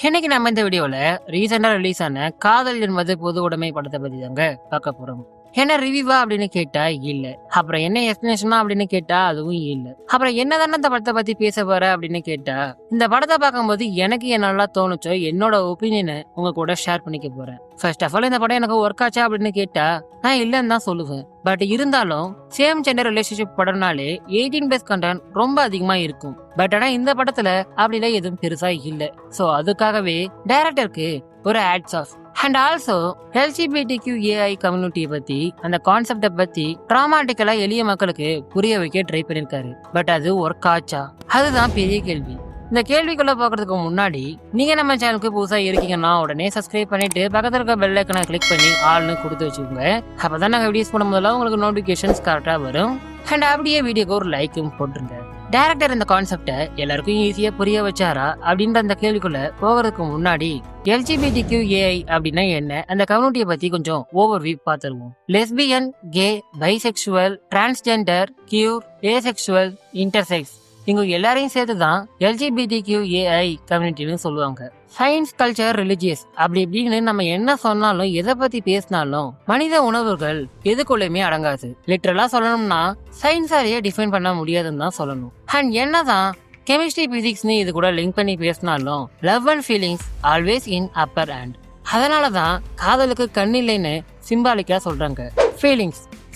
இன்னைக்கு நம்ம இந்த வீடியோல ரீசெண்டா ரிலீஸ் ஆன காதல் என்பது பொது உடைமை படத்தை பத்தி தாங்க பார்க்க போறோம். என்ன ரிவ்யூவா அப்படின்னு கேட்டா இல்ல. அப்புறம் என்ன எக்ஸ்பிளனேஷனா அப்படின்னு கேட்டா அதுவும் இல்ல. அப்புறம் என்னதானே இந்த படத்தை பத்தி பேச போற அப்படின்னு கேட்டா இந்த படத்தை பார்க்கும்போது எனக்கு என்னெல்லாம் தோணுச்சோ என்னோட ஒப்பீனியனை உங்க கூட ஷேர் பண்ணிக்க போறேன். ஃபர்ஸ்ட் ஆஃப் ஆல் இந்த படம் எனக்கு ஒர்க் ஆச்சா அப்படின்னு கேட்டா நான் இல்லைன்னு தான் சொல்லுவேன். பட் இருந்தாலும் சேம் ஜெண்டர் ரிலேஷன்ஷிப் படம்னாலே 18+ கண்டென்ட் ரொம்ப அதிகமா இருக்கும். பட் ஆனா இந்த படத்துல அப்படிலாம் எதுவும் பெருசா இல்ல. சோ அதுக்காகவே டைரக்டருக்கு ஒரு hats off. And also LGBTQAI கம்யூனிட்டியை பத்தி அந்த கான்செப்டை பத்தி டிராமாட்டிக்கலா எளிய மக்களுக்கு புரிய வைக்க ட்ரை பண்ணிருக்காரு. பட் அது ஒர்க் ஆச்சா? அதுதான் பெரிய கேள்வி. இந்த கேள்விக்குள்ள பாக்குறதுக்கு முன்னாடி நீங்க நம்ம சேனலுக்கு புதுசா இருக்கீங்கன்னா உடனே சப்ஸ்கிரைப் பண்ணிட்டு பக்கத்துல இருக்க பெல் ஐக்கனை கிளிக் பண்ணி ஆல்னு கொடுத்து வச்சுக்கோங்க. அப்பதான் நாங்க வீடியோஸ் பண்ணும் போதெல்லாம் உங்களுக்கு நோட்டிபிகேஷன்ஸ் கரெக்டா வரும். அண்ட் அப்படியே வீடியோக்கு ஒரு லைக்கும் போட்டுருங்க. டைரக்டர் இந்த கான்செப்டை எல்லாருக்கும் ஈஸியா புரிய வச்சாரா அப்படின்ற அந்த கேள்விக்குள்ள போகிறதுக்கு முன்னாடி LGBTQAI அப்படின்னா என்ன, அந்த கம்யூனிட்டியை பத்தி கொஞ்சம் ஓவர்வியூ பார்த்துருவோம். Lesbian, K, bisexual, transgender, cure, asexual, intersex இவங்க எல்லாரையும் சேர்த்துதான் LGBTQAI கம்யூனிட்டின்னு சொல்லுவாங்க. சயின்ஸ், கல்ச்சர், ரிலிஜியஸ் அப்படி இப்படின்னு நம்ம என்ன சொன்னாலும் எதை பத்தி பேசினாலும் மனித உணர்வுகள் எதுக்குள்ளயுமே அடங்காது. லிட்டரலா சொல்லணும்னா சயின்ஸாலேயே டிஃபைன் பண்ண முடியாதுன்னு தான் சொல்லணும். அண்ட் என்னதான் கெமிஸ்ட்ரி, பிசிக்ஸ்னு இது கூட லிங்க் பண்ணி பேசினாலும் love and feelings always in upper hand. அதனாலதான் காதலுக்கு கண் இல்லைன்னு சிம்பாலிக்கா சொல்றாங்க.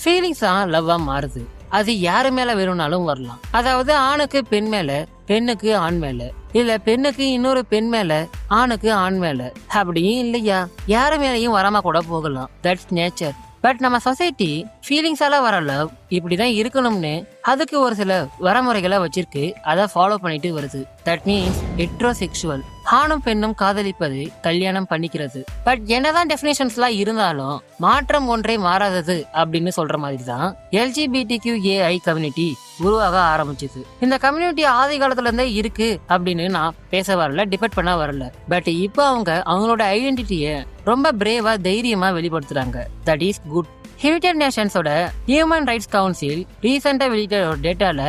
ஃபீலிங்ஸ் தான் லவ்வா மாறுது. அது யாரு மேல வேணும்னாலும் வரலாம். அதாவது ஆணுக்கு பெண் மேல, பெண்ணுக்கு ஆண் மேல, இல்ல பெண்ணுக்கு இன்னொரு பெண் மேல, ஆணுக்கு ஆண் மேல, அப்படியும் இல்லையா யாரு மேலையும் வராம கூட போகலாம். That's nature. பட் நம்ம சொசைட்டி ஃபீலிங்ஸால வர லவ் இப்படிதான் இருக்கணும்னு அதுக்கு ஒரு சில வரமுறைகளை வச்சிருக்கு. அதை ஃபாலோ பண்ணிட்டு வருது. That means heterosexual. ஆணும் பெண்ணும் காதலிப்பது, கல்யாணம் பண்ணிக்கிறது. பட் என்னதான் டெஃபினேஷன்ஸ்லாம் இருந்தாலும் மாற்றம் ஒன்றே மாறாதது அப்படின்னு சொல்ற மாதிரி தான் LGBTQAI கம்யூனிட்டி உருவாக ஆரம்பிச்சது. இந்த கம்யூனிட்டி ஆதி காலத்துல இருந்தே இருக்கு அப்படின்னு நான் பேச வரல, டிபெண்ட் பண்ண வரல. பட் இப்போ அவங்களோட ஐடென்டிட்டியை ரொம்ப பிரேவா, தைரியமா வெளிப்படுத்துறாங்க. That is good. யுனைடெட் நேஷன்ஸோட ஹியூமன் ரைட்ஸ் கவுன்சில் ரீசெண்டா வெளியிட்ட ஒரு டேட்டால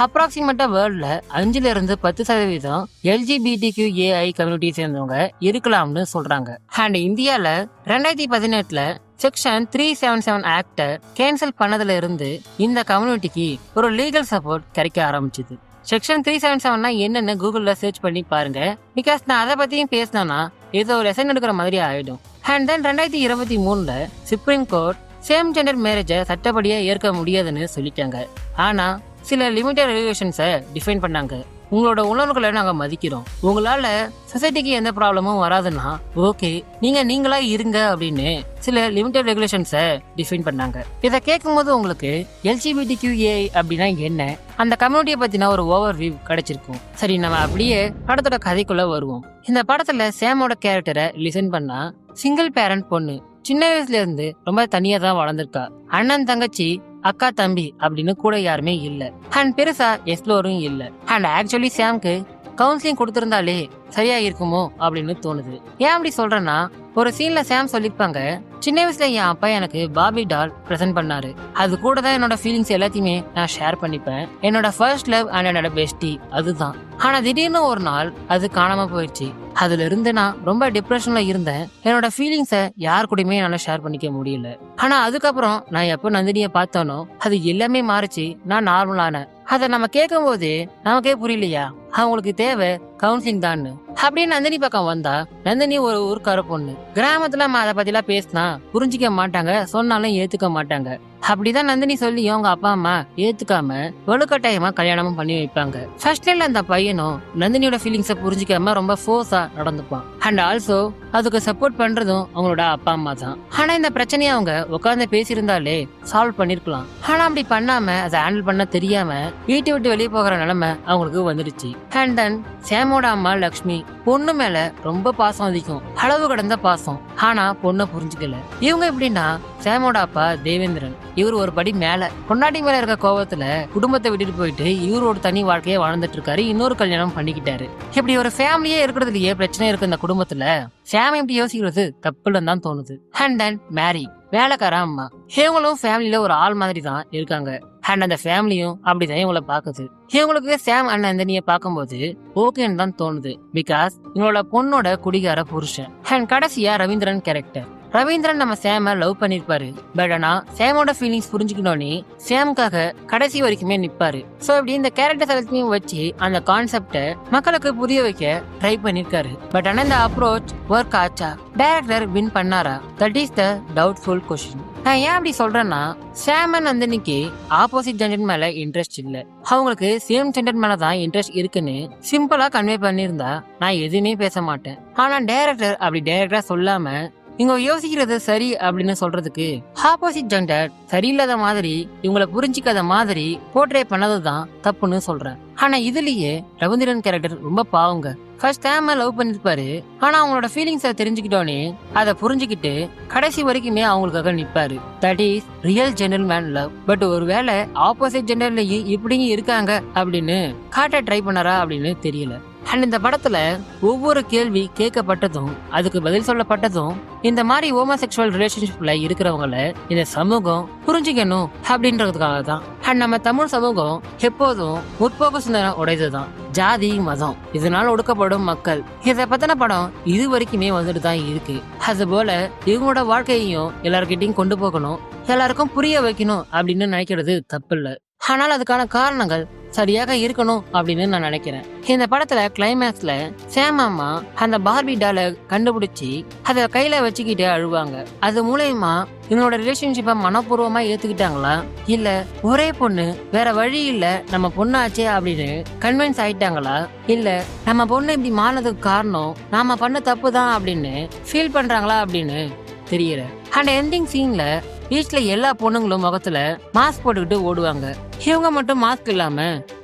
அப்ராக்சிமேட்டா வேர்ல்ட்ல 5-10% LGBTQAI கம்யூனிட்டி சேர்ந்தவங்க இருக்கலாம்னு சொல்றாங்க. அண்ட் இந்தியால 2018 செக்ஷன் 377 ஆக்ட கேன்சல் பண்ணதுல இருந்து இந்த கம்யூனிட்டிக்கு ஒரு லீகல் சப்போர்ட் கிடைக்க ஆரம்பிச்சது. செக்ஷன் 377 என்னன்னு கூகுள்ல சர்ச் பண்ணி பாருங்க. பிகாஸ் நான் அதை பத்தியும் பேசினா ஏதோ ஒரு லெசன் எடுக்கிற மாதிரி ஆயிடும். And then 2023 supreme court same gender மேரேஜை சட்டப்படியா ஏற்க முடியாதுன்னு சொல்லிட்டாங்க. ஆனா சில லிமிட்டட் ரெகுலேஷன்ஸை டிஃபைன் பண்ணாங்க. உங்களோட உணர்வுகளை நாங்க மதிக்கிறோம், உங்களால சொசைட்டிக்கு எந்த ப்ராப்ளமும் வராதுன்னா ஓகே, நீங்களா இருங்க அப்படின்னு சில லிமிட்டட் ரெகுலேஷன்ஸை டிஃபைன் பண்ணாங்க. இதை கேட்கும் போது உங்களுக்கு LGBTQAI அப்படின்னா என்ன, அந்த கம்யூனிட்டியை பத்தின ஒரு ஓவர்வியூ கிடைச்சிருக்கும். சரி, நம்ம அப்படியே படத்தோட கதைக்குள்ள வருவோம். இந்த படத்துல சேமோட கேரக்டரை லிசன் பண்ணா சிங்கிள் பேரண்ட் பொண்ணு. சின்ன வயசுல இருந்து ரொம்ப தனியா தான் வளர்ந்துருக்கா. அண்ணன், தங்கச்சி, அக்கா, தம்பி அப்படின்னு கூட யாருமே இல்ல. அண்ட் பெருசா எக்ஸ்ப்ளோரும் இல்ல. அண்ட் ஆக்சுவலி சாம்க்கு கவுன்சிலிங் கொடுத்திருந்தாலே சரியா இருக்குமோ அப்படின்னு தோணுது. ஏன் அப்படி சொல்றேன்னா, ஒரு சீன்ல சாம் சொல்லிருப்பாங்க, சின்ன வயசுல என் அப்பா எனக்கு பாபி டால் பிரசன்ட் பண்ணாரு. அது கூட தான் என்னோட ஃபீலிங்ஸ் எல்லாத்தையுமே நான் ஷேர் பண்ணிப்பேன். என்னோட ஃபர்ஸ்ட் லவ் அண்ட் என்னோட பெஸ்டி அதுதான். ஆனா திடீர்னு ஒரு நாள் அது காணாம போயிடுச்சு. அதுல இருந்து நான் ரொம்ப டிப்ரெஷன்ல இருந்தேன். என்னோட ஃபீலிங்ஸை யார் கூடயுமே என்னால ஷேர் பண்ணிக்க முடியல. ஆனா அதுக்கப்புறம் நான் எப்போ நந்தினியை பார்த்தோனோ அது எல்லாமே மாறிச்சு. நான் நார்மலான. அதை நம்ம கேட்கும் போது நமக்கே புரியலையா அவங்களுக்கு தேவை கவுன்சிலிங் தான் அப்படின்னு நந்தினி பக்கம் வந்தா, நந்தினி ஒரு ஊர்க்கார பொண்ணு. கிராமத்துல நம்ம அதை பத்திலாம் பேசினா புரிஞ்சிக்க மாட்டாங்க, சொன்னாலும் ஏத்துக்க மாட்டாங்க. அப்படிதான் நந்தினி சொல்லி அவங்க அப்பா அம்மா ஏத்துக்காம வலுக்கட்டாயமா கல்யாணமும் பண்ணி வைப்பாங்க. ஃபர்ஸ்ட் லைன்ல அந்த பையனும் நந்தினியோட ஃபீலிங்ஸை புரிஞ்சிக்காம ரொம்ப ஃபோர்ஸா நடந்துப்பான். அண்ட் ஆல்சோ அதுக்கு சப்போர்ட் பண்றதும் அவங்களோட அப்பா அம்மா தான். ஆனா இந்த பிரச்சனையை அவங்க உட்கார்ந்து பேசியிருந்தாலே சால்வ் பண்ணிருக்கலாம். ஆனா அப்படி பண்ணாம அதை ஹேண்டில் பண்ண தெரியாம வீட்டை விட்டு வெளியே போகிற நிலைமை அவங்களுக்கு வந்துடுச்சு. அண்ட் தென் சேமோட அம்மா லக்ஷ்மி பொண்ணு மேல ரொம்ப பாசம் அதிகம், அளவு கடந்த பாசம். ஆனா பொண்ணை புரிஞ்சுக்கல. இவங்க எப்படின்னா, சேமோட அப்பா தேவேந்திரன் இவர் ஒரு படி மேல, பொண்டாட்டி மேல இருக்க கோபத்துல குடும்பத்தை விட்டுட்டு போயிட்டு இவர் ஒரு தனி வாழ்க்கையை வாழ்ந்துட்டு இருக்காரு. இன்னொரு கல்யாணம் பண்ணிக்கிட்டாரு. இப்படி ஒரு ஃபேமிலியே இருக்கிறதுலயே பிரச்சனை இருக்கு இந்த குடும்பத்துல. சாம் இப்படி யோசிக்கிறது தப்புன்னு தான் தோணுது. அண்ட் தென் மேரி வேலைக்கார அம்மா. இவங்களும் ஃபேமிலியில ஒரு ஆள் மாதிரி தான் இருக்காங்க. அண்ட் அந்த ஃபேமிலியும் அப்படிதான் இவங்களை பாக்குது. இவங்களுக்கு சாம் அண்ட் நந்தினியை பார்க்கும்போது ஓகேன்னு தான் தோணுது. பிகாஸ் இவங்களோட பொண்ணோட குடிகார புருஷன். அண்ட் கடைசியா ரவீந்திரன் கேரக்டர். ரவீந்திரன் நம்ம சேம லவ் பண்ணிருப்பாரு. பட் ஆனா சேமோட ஃபீலிங்ஸ் புரிஞ்சுக்கணும்னே சேமுக்காக கடைசி வரைக்குமே நிப்பாரு. சோ இப்படி இந்த கேரக்டர்ஸ் எல்லாத்தையும் வச்சு அந்த கான்செப்ட மக்களுக்கு புரிய வைக்க ட்ரை பண்ணிருக்காரு. பட் ஆனா இந்த அப்ரோச் ஒர்க் ஆச்சா? டைரக்டர் வின் பண்ணாரா? That is the doubtful question. நான் ஏன் அப்படி சொல்றேன்னா, சாம் அண்ட் நந்தினிக்கு ஆப்போசிட் ஜெண்டர் மேல இன்ட்ரெஸ்ட் இல்ல, அவங்களுக்கு சேம் ஜெண்டர் மேலதான் இன்ட்ரெஸ்ட் இருக்குன்னு சிம்பிளா கன்வே பண்ணிருந்தா நான் எதுவுமே பேச மாட்டேன். ஆனா டைரக்டர் அப்படி டைரக்டா சொல்லாம இவங்க யோசிக்கிறது சரி அப்படின்னு சொல்றதுக்கு ஆப்போசிட் ஜெண்டர் சரியில்லாத மாதிரி இவங்களை புரிஞ்சிக்காத மாதிரி போர்ட்ரே பண்ணதுதான் தப்புன்னு சொல்றேன். ஆனா இதுலயே ரவீந்திரன் கேரக்டர் ரொம்ப பாவங்க. ஃபர்ஸ்ட் சாம லவ் பண்ணிருப்பாரு. ஆனா அவங்களோட ஃபீலிங்ஸை தெரிஞ்சுக்கிட்டோன்னே அதை புரிஞ்சுக்கிட்டு கடைசி வரைக்குமே அவங்களுக்காக நிப்பாரு. That is real gentleman love. But ஒருவேளை ஆப்போசிட் ஜெண்டர்லயும் இப்படியும் இருக்காங்க அப்படின்னு காட்ட ட்ரை பண்ணாரா அப்படின்னு தெரியல. அண்ட் இந்த படத்துல ஒவ்வொரு கேள்வி கேட்கப்பட்டதும் அதுக்கு பதில் சொல்லப்பட்டதும் இந்த மாதிரி ஹோமோசெக்சுவல் ரிலேஷன்ஷிப்ல இருக்கிறவங்கள இந்த சமூகம் புரிஞ்சுக்கணும் அப்படின்றதுக்காக தான். அண்ட் நம்ம தமிழ் சமூகம் எப்போதும் முற்போக்கு சிந்தனை உடையதுதான். ஜாதி மதம் இதனால ஒடுக்கப்படும் மக்கள் இதை பத்தின படம் இது வரைக்குமே வந்துட்டு தான் இருக்கு. அது போல இவங்களோட வாழ்க்கையையும் எல்லார்கிட்டையும் கொண்டு போகணும், எல்லாருக்கும் புரிய வைக்கணும் அப்படின்னு நினைக்கிறது தப்பு இல்ல. ஆனால் அதுக்கான காரணங்கள் சரியாக இருக்கணும் அப்படின்னு நான் நினைக்கிறேன். இந்த படத்துல கிளைமேக்ஸ்ல சாம் அம்மா அந்த பார்பி டாலை கண்டுபிடிச்சி அத கையில வச்சுக்கிட்டு அழுவாங்க. அது மூலயமா இவங்களோட ரிலேஷன்ஷிப்பை மனப்பூர்வமா ஏத்துக்கிட்டாங்களா, இல்ல ஒரே பொண்ணு வேற வழி இல்ல நம்ம பொண்ணாச்சே அப்படின்னு கன்வின்ஸ் ஆயிட்டாங்களா, இல்ல நம்ம பொண்ணு இப்படி மாறினதுக்கு காரணம் நாம பண்ண தப்பு தான் அப்படின்னு ஃபீல் பண்றாங்களா அப்படின்னு தெரியல. அண்ட் எண்டிங் சீன்ல பீச்ல எல்லா பொண்ணுங்களும் முகத்துல மாஸ்க் போட்டுக்கிட்டு ஓடுவாங்க. இவங்க மட்டும் மாஸ்க் இல்லாம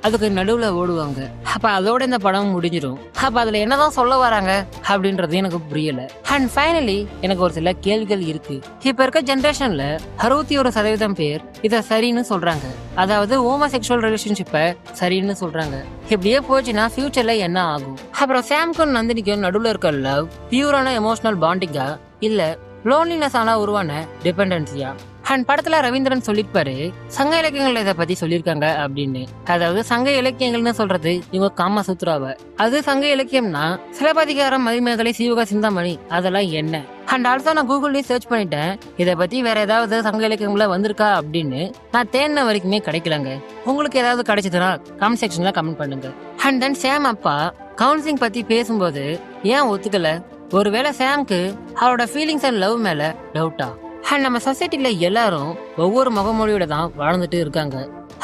அதுக்கு நடுவுல ஓடுவாங்க. அப்ப அதோட இந்த படம் முடிஞ்சிடும். அப்ப அதுல என்னதான் சொல்ல வராங்க அப்படின்றது எனக்கு புரியல. அண்ட் ஃபைனலி எனக்கு ஒரு சில கேள்விகள் இருக்கு. இப்ப இருக்க ஜெனரேஷன்ல 61% பேர் இத சரின்னு சொல்றாங்க, அதாவது ஹோமோசெக்சுவல் ரிலேஷன்ஷிப்ப சரின்னு சொல்றாங்க. இப்படியே போச்சுன்னா ஃபியூச்சர்ல என்ன ஆகும்? அப்புறம் சாம்க்கும் நந்தினிக்கும் நடுவுல இருக்க லவ் பியூரான எமோஷனல் பாண்டிங்கா, இல்ல லோன்லினஸ் ஆனா உருவான டிபெண்டன்சியா? அண்ட் படத்துல ரவீந்திரன் சொல்லிருப்பாரு சங்க இலக்கியங்கள்ல இதை பத்தி சொல்லியிருக்காங்க அப்படின்னு. அதாவது சங்க இலக்கியங்கள்னு சொல்றது இவங்க காம சூத்ராவ. அது சங்க இலக்கியம்னா சிலப்பதிகாரம், மதிமேகலை, சீவக சிந்தாமணி அதெல்லாம் என்ன? அண்ட் ஆல்சோ நான் கூகுள்லயும் சர்ச் பண்ணிட்டேன், இதை பத்தி வேற ஏதாவது சங்க இலக்கியங்கள வந்திருக்கா அப்படின்னு. நான் தேடின வரைக்குமே கிடைக்கலங்க. உங்களுக்கு ஏதாவது கிடைச்சதுன்னா கமெண்ட் செக்ஷன்ல கமெண்ட் பண்ணுங்க. அண்ட் தென் சாம் அப்பா கவுன்சிலிங் பத்தி பேசும்போது ஏன் ஒத்துக்கல? ஒருவேளை சாம்க்கு அவரோட ஃபீலிங்ஸ் அண்ட் லவ் மேல டவுட்டா? அண்ட் நம்ம சொசைட்டில எல்லாரும் ஒவ்வொரு முகமொழியோட தான் வாழ்ந்துட்டு இருக்காங்க.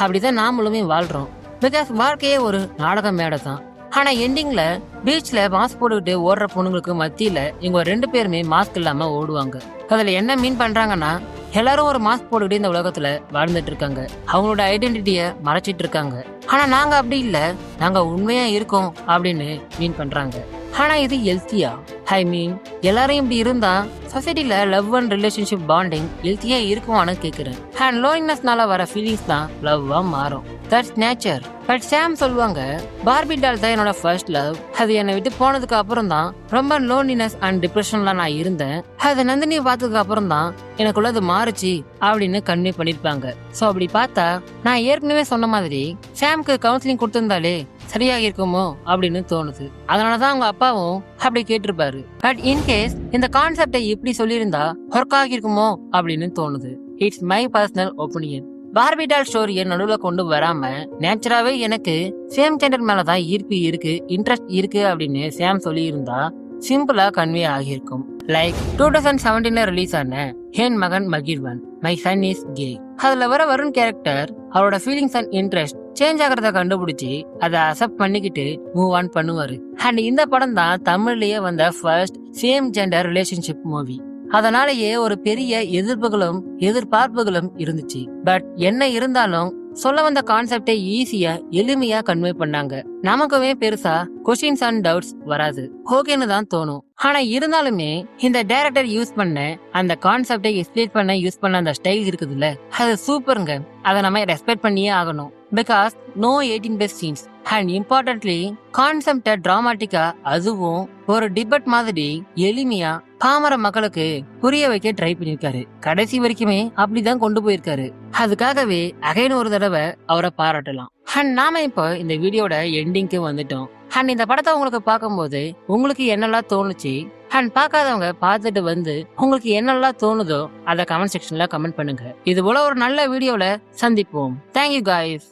அப்படிதான் நாமளுமே வாழ்றோம். பிகாஸ் வாழ்க்கையே ஒரு நாடக மேடை தான். ஆனா எண்டிங்ல பீச்ல மாஸ்க் போட்டுக்கிட்டு ஓடுற பொண்ணுங்களுக்கு மத்தியில இவங்க 2 பேருமே மாஸ்க் இல்லாம ஓடுவாங்க. அதுல என்ன மீன் பண்றாங்கன்னா, எல்லாரும் ஒரு மாஸ்க் போட்டுக்கிட்டு இந்த உலகத்துல வாழ்ந்துட்டு இருக்காங்க, அவங்களோட ஐடென்டிட்டிய மறைச்சிட்டு இருக்காங்க. ஆனா நாங்க அப்படி இல்ல, நாங்க உண்மையா இருக்கோம் அப்படின்னு மீன் பண்றாங்க. ஆனா இது ஹெல்த்தியா? ஐ மீன் எல்லாரும் இப்படி இருந்தா சொசைட்டில லவ் அண்ட் ரிலேஷன்ஷிப் பாண்டிங் ஹெல்த்தியா இருக்குமான்னு கேக்குறேன். அண்ட் லோன்லினஸ்னால வர ஃபீலிங்ஸ் தான் லவ்வா மாறும். That's nature. பட் சாம் சொல்லுவாங்க, பார்பி டால் தான் என்னோட ஃபர்ஸ்ட் லவ். அது என்னை விட்டு போனதுக்கு அப்புறம் தான் ரொம்ப லோன்லினஸ் அண்ட் டிப்ரெஷன்ல நான் இருந்தேன். அது நந்தினியை பார்த்ததுக்கு அப்புறம் தான் எனக்குள்ள அது மாறுச்சு அப்படின்னு கன்வே பண்ணிருப்பாங்க. சோ அப்படி பார்த்தா நான் ஏற்கனவே சொன்ன மாதிரி சாம்க்கு கவுன்சிலிங் கொடுத்திருந்தாலே சரியாக இருக்குமோ அப்படின்னு தோணுது. அதனாலதான் அவங்க அப்பாவும் அப்படி கேட்டிருப்பாரு. பட் இன்கேஸ் இந்த கான்செப்டை இப்படி சொல்லியிருந்தா ஒர்க் ஆகிருக்குமோ அப்படின்னு தோணுது. It's my personal opinion. Barbie doll ஸ்டோரியை நடுவுல கொண்டு வராம நேச்சராவே எனக்கு சேம் ஜெண்டர் மேலதான் ஈர்ப்பு இருக்கு, இன்ட்ரெஸ்ட் இருக்கு அப்படின்னு சாம் சொல்லி இருந்தா சிம்பிளா கன்வே ஆகியிருக்கும். லைக் 2017 ரிலீஸ் ஆன என் மகன் மகிழ்வன், மை சன் இஸ் கே. அதுல வர வருண் கேரக்டர் அவரோட ஃபீலிங்ஸ் அண்ட் இன்ட்ரெஸ்ட் சேஞ்ச் ஆகிறத கண்டுபிடிச்சு அதை அக்செப்ட் பண்ணிக்கிட்டு மூவ் ஆன் பண்ணுவாரு. அண்ட் இந்த படம் தான் தமிழ்லயே வந்த first same gender relationship movie. அதனாலயே ஒரு பெரிய எதிர்ப்புகளும் எதிர்பார்ப்புகளும் இருந்துச்சு. பட் என்ன இருந்தாலும் சொல்ல வந்த கான்செப்டை ஈஸியா எளிமையா கன்வே பண்ணாங்க. நமக்குமே பெருசா கொஸ்டின்ஸ் அண்ட் டவுட்ஸ் வராது, ஓகேன்னு தான் தோணும். ஆனா இருந்தாலுமே இந்த டைரக்டர் யூஸ் பண்ண அந்த கான்செப்டை எக்ஸ்பிளைன் பண்ண யூஸ் பண்ண அந்த ஸ்டைல் இருக்குதுல்ல, அது சூப்பருங்க. அதை நம்ம ரெஸ்பெக்ட் பண்ணியே ஆகணும். Because no 18+ scenes and importantly கான்செப்ட டிராமாட்டிக்கா அதுவும் ஒரு டிபேட் மாதிரி எளிமையா பாமர மக்களுக்கு புரிய வைக்க ட்ரை பண்ணிருக்காரு. கடைசி வரைக்குமே அப்படிதான் கொண்டு போயிருக்காரு. அதுக்காகவே அகைன் ஒரு தடவை அவரை பாராட்டலாம். அண்ட் நாம இப்போ இந்த வீடியோட எண்டிங்க்கு வந்துட்டோம். அண்ட் இந்த படத்தை உங்களுக்கு பார்க்கும்போது உங்களுக்கு என்னெல்லாம் தோணுச்சு அண்ட் பார்க்காதவங்க பார்த்துட்டு வந்து உங்களுக்கு என்னெல்லாம் தோணுதோ அதை கமெண்ட் செக்ஷன்ல கமெண்ட் பண்ணுங்க. இது போல ஒரு நல்ல வீடியோல சந்திப்போம். Thank you guys.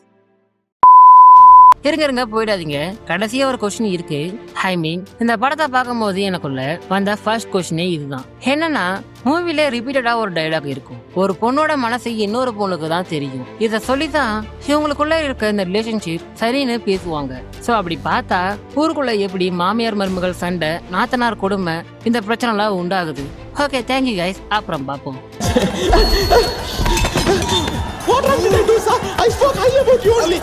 இருங்க போயிடாதீங்க. கடைசியா ஒரு கொஸ்டின் இருக்கு. ஐ மீன் இந்த படத்தை பார்க்கும்போது எனக்குள்ள வந்த ஃபர்ஸ்ட் கொஸ்டினே இதுதான். என்னன்னா மூவில ரிப்பீட்டடா ஒரு டைலாக் இருக்கும். ஒரு பொண்ணோட மனசு இன்னொரு பொண்ணுக்கு தான் தெரியும். இத சொல்லிதான் இவங்களுக்குள்ள இருக்க இந்த ரிலேஷன்ஷிப் சரின்னு பேசுவாங்க. சோ அப்படி பார்த்தா ஊருக்குள்ள எப்படி மாமியார் மருமகள் சண்டை, நாத்தனார் கொடுமை, இந்த பிரச்சனை எல்லாம் உண்டாகுது. Okay, thank you guys. அப்புறம் பார்ப்போம். What wrong did I do, sir? I spoke high about you only.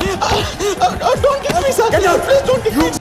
Don't kick me, sir. Please don't kick me.